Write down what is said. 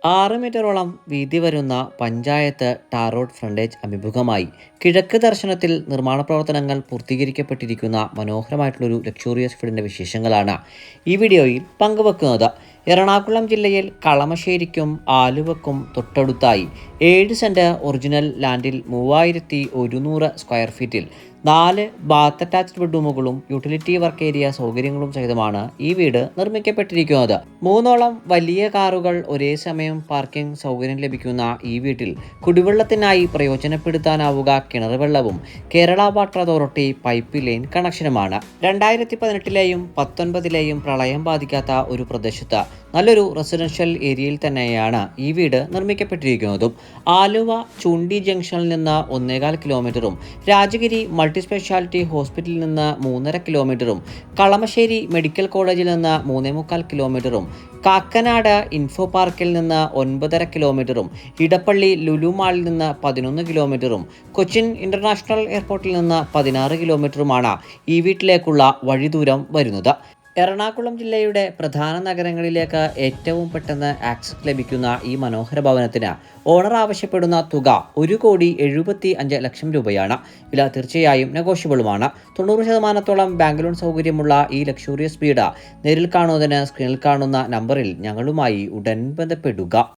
6 മീറ്ററോളം വീതി വരുന്ന പഞ്ചായത്ത് ടാർ റോഡ് ഫ്രണ്ടേജ് അഭിമുഖമായി കിഴക്ക് ദർശനത്തിൽ നിർമ്മാണ പ്രവർത്തനങ്ങൾ പൂർത്തീകരിക്കപ്പെട്ടിരിക്കുന്ന മനോഹരമായിട്ടുള്ളൊരു ലക്ഷൂറിയസ് വീടിൻ്റെ വിശേഷങ്ങളാണ് ഈ വീഡിയോയിൽ പങ്കുവെക്കുന്നത്. എറണാകുളം ജില്ലയിൽ കളമശ്ശേരിക്കും ആലുവക്കും തൊട്ടടുത്തായി 7 സെന്റ് ഒറിജിനൽ ലാൻഡിൽ 3100 സ്ക്വയർ ഫീറ്റിൽ 4 ബാത്ത് അറ്റാച്ച്ഡ് ബെഡ്റൂമുകളും യൂട്ടിലിറ്റി വർക്ക് ഏരിയ സൗകര്യങ്ങളും സഹിതമാണ് ഈ വീട് നിർമ്മിക്കപ്പെട്ടിരിക്കുന്നത്. 3 വലിയ കാറുകൾ ഒരേ സമയം പാർക്കിംഗ് സൗകര്യം ലഭിക്കുന്ന ഈ വീട്ടിൽ കുടിവെള്ളത്തിനായി പ്രയോജനപ്പെടുത്താനാവുക കിണർ വെള്ളവും Kerala water authority pipe line കണക്ഷനുമാണ്. 2018ലെയും 19ലെയും പ്രളയം ബാധിക്കാത്ത ഒരു പ്രദേശത്ത് നല്ലൊരു റെസിഡൻഷ്യൽ ഏരിയയിൽ തന്നെയാണ് ഈ വീട് നിർമ്മിക്കപ്പെട്ടിരിക്കുന്നതും. ആലുവ ചുണ്ടി ജംഗ്ഷനിൽ നിന്ന് 1.25 കിലോമീറ്ററും രാജഗിരി മൾട്ടി സ്പെഷ്യാലിറ്റി ഹോസ്പിറ്റലിൽ നിന്ന് 3.5 കിലോമീറ്ററും കളമശ്ശേരി മെഡിക്കൽ കോളേജിൽ നിന്ന് 3.25 കിലോമീറ്ററും കാക്കനാട് ഇൻഫോ പാർക്കിൽ നിന്ന് 9.5 കിലോമീറ്ററും ഇടപ്പള്ളി ലുലു മാളിൽ നിന്ന് 11 കിലോമീറ്ററും കൊച്ചിൻ ഇന്റർനാഷണൽ എയർപോർട്ടിൽ നിന്ന് 16 കിലോമീറ്ററുമാണ് ഈ വീട്ടിലേക്കുള്ള വഴിദൂരം വരുന്നത്. എറണാകുളം ജില്ലയുടെ പ്രധാന നഗരങ്ങളിലേക്ക് ഏറ്റവും പെട്ടെന്ന് ആക്സസ് ലഭിക്കുന്ന ഈ മനോഹര ഭവനത്തിന് ഓണർ ആവശ്യപ്പെടുന്ന തുക 1,75,00,000 രൂപയാണ്. വില തീർച്ചയായും നെഗോഷ്യബിളുമാണ്. 90% ബാങ്ക് ലോൺ സൗകര്യമുള്ള ഈ ലക്ഷൂറിയസ് വീട് നേരിൽ കാണുന്നതിന് സ്ക്രീനിൽ കാണുന്ന നമ്പറിൽ ഞങ്ങളുമായി ഉടൻ ബന്ധപ്പെടുക.